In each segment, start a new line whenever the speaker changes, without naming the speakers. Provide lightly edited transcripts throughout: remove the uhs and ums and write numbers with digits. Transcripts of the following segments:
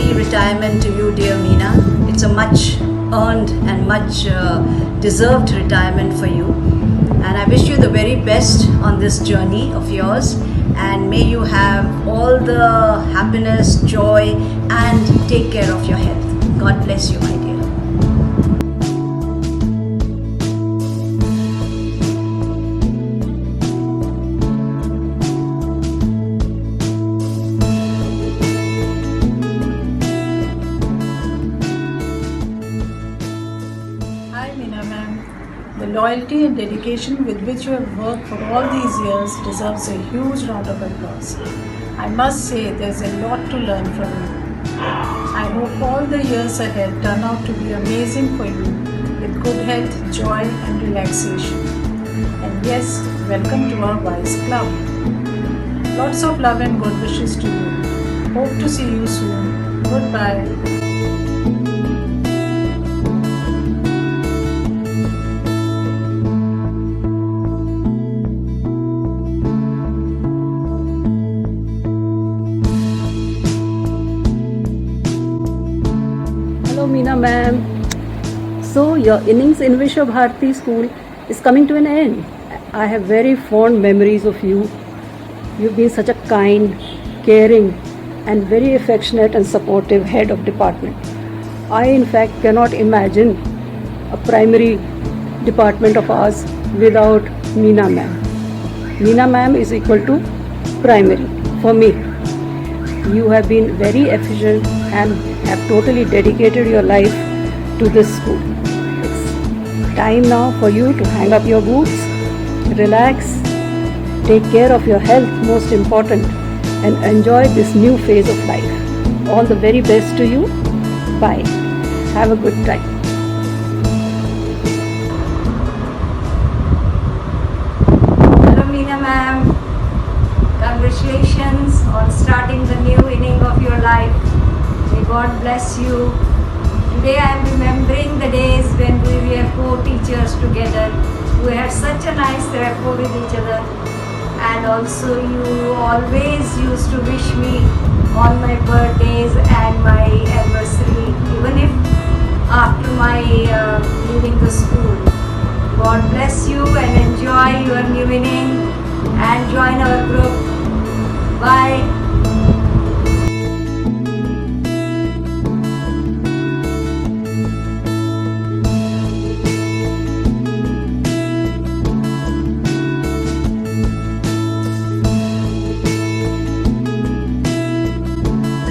happy retirement to you, dear Meena. It's a much earned and much deserved retirement for you. And I wish you the very best on this journey of yours. And may you have all the happiness, joy, and take care of your health. God bless you, my dear.
Hi Meena ma'am. The loyalty and dedication with which you have worked for all these years deserves a huge round of applause. I must say there's a lot to learn from you. I hope all the years ahead turn out to be amazing for you with good health, joy and relaxation. And yes, welcome to our Wise Club. Lots of love and good wishes to you. Hope to see you soon. Goodbye.
Hello Meena ma'am. So your innings in Vishwa Bharati school is coming to an end. I have very fond memories of you. You've been such a kind, caring and very affectionate and supportive head of department. I in fact cannot imagine a primary department of ours without Meena ma'am. Meena ma'am is equal to primary for me. You have been very efficient and have totally dedicated your life to this school. It's time now for you to hang up your boots, relax, take care of your health, most important, and enjoy this new phase of life. All the very best to you. Bye. Have a good time.
Hello, Meena ma'am. Congratulations on starting the new inning of your life. May God bless you. Today I am remembering the days when we were co-teachers together. We had such a nice rapport with each other. And also you always used to wish me on my birthdays and my anniversary, even if after my leaving the school. God bless you and enjoy your new inning and join our group. Bye.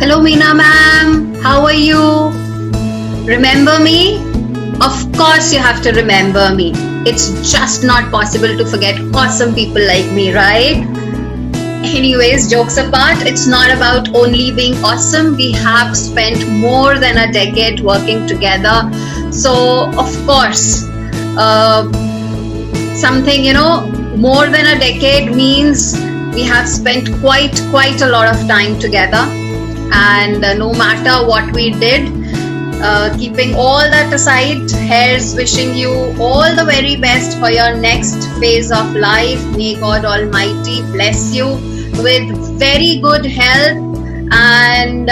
Hello Meena ma'am, how are you? Remember me? Of course you have to remember me. It's just not possible to forget awesome people like me, right? Anyways, jokes apart, it's not about only being awesome. We have spent more than a decade working together. So, of course, something, more than a decade means we have spent quite a lot of time together. And no matter what we did, keeping all that aside, here's wishing you all the very best for your next phase of life. May God Almighty bless you with very good health, and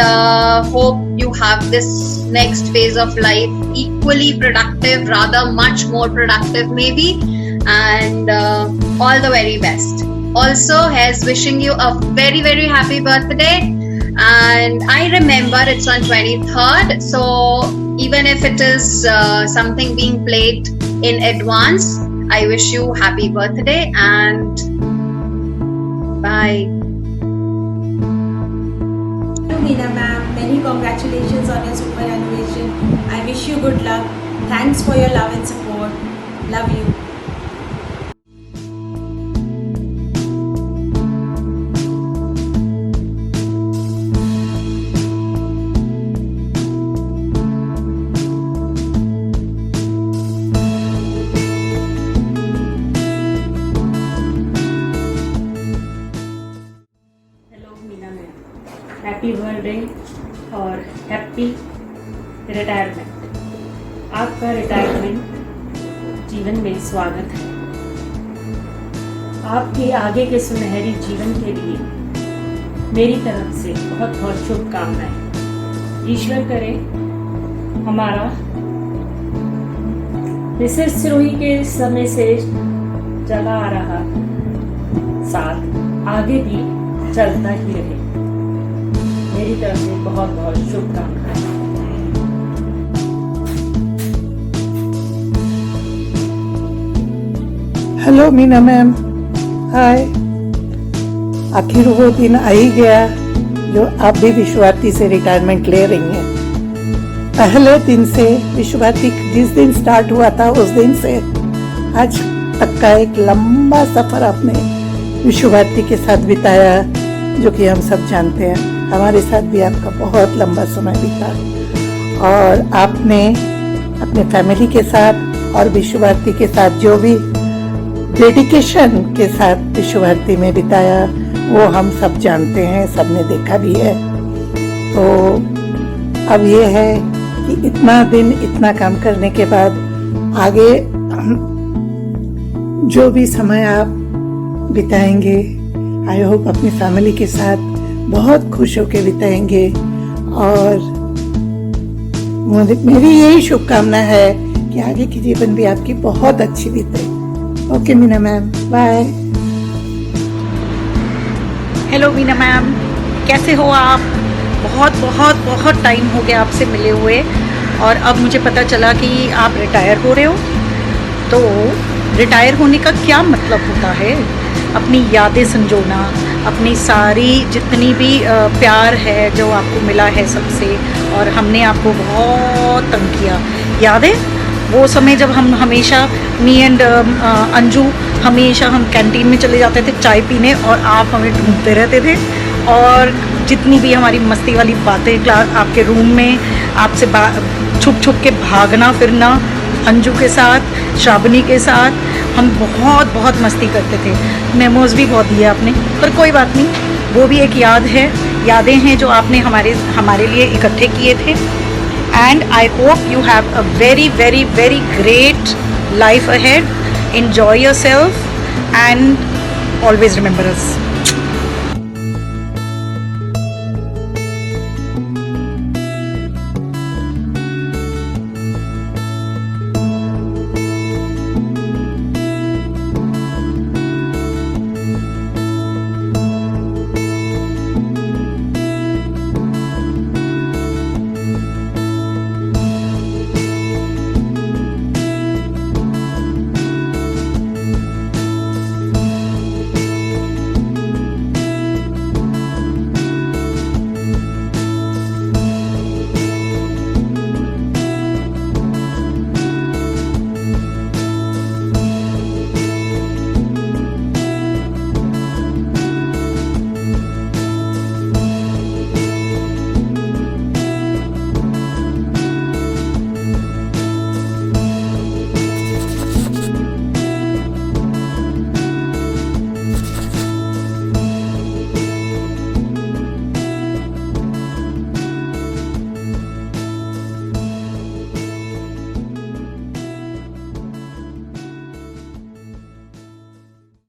hope you have this next phase of life equally productive, rather much more productive maybe, and all the very best. Also, here's wishing you a very happy birthday. And I remember it's on 23rd, so even if it is something being played in advance, I wish you happy birthday and bye.
Hello Meena ma'am, many congratulations on your superannuation. I wish you good luck. Thanks for your love and support. Love you.
Happy birthday और happy retirement. आपका retirement जीवन में स्वागत है। आपके आगे के सुनहरी जीवन के लिए मेरी तरफ से बहुत बहुत शुभकामनाएं।
ईश्वर करे हमारा विशेषद्रोही के समय से चला आ रहा साथ आगे भी चलता ही रहे। मेरी तरफ से बहुत बहुत शुभकामनाएं।
हेलो मीना मैम, हाय। आखिर वो दिन आ ही गया जो आप भी विश्व भारती से रिटायरमेंट ले रही हैं। पहले दिन से विश्व भारती जिस दिन स्टार्ट हुआ था उस दिन से आज तक का एक लंबा सफर आपने विश्व भारती के साथ बिताया, जो कि हम सब जानते हैं। हमारे साथ भी आपका बहुत लंबा समय बीता और आपने अपने फैमिली के साथ और विश्व भारती के साथ जो भी डेडिकेशन के साथ विश्व भारती में बिताया वो हम सब जानते हैं, सबने देखा भी है। तो अब ये है कि इतना दिन इतना काम करने के बाद आगे जो भी समय आप बिताएंगे, आई होप अपनी फैमिली के साथ बहुत खुश होकर बिताएंगे। और मेरी यही शुभकामना है कि आगे की जीवन भी आपकी बहुत अच्छी बीते। Okay Meena ma'am, bye.
Hello Meena ma'am, कैसे हो आप? बहुत बहुत बहुत टाइम हो गया आपसे मिले हुए और अब मुझे पता चला कि आप रिटायर हो रहे हो। तो रिटायर होने का क्या मतलब होता है? अपनी यादें संजोना, अपनी सारी जितनी भी प्यार है जो आपको मिला है सबसे, और हमने आपको बहुत तंग किया। याद है वो समय जब हम हमेशा मी एंड अंजू हमेशा हम कैंटीन में चले जाते थे चाय पीने और आप हमें ढूंढते रहते थे, और जितनी भी हमारी मस्ती वाली बातें क्लास आपके रूम में आपसे छुप छुप के भागना फिरना, अंजू के साथ, श्रावणी के साथ हम बहुत बहुत मस्ती करते थे। मेमोज भी बहुत दिए आपने, पर कोई बात नहीं, वो भी एक याद है, यादें हैं जो आपने हमारे लिए इकट्ठे किए थे। And I hope you have a very very very great life ahead. Enjoy yourself and always remember us.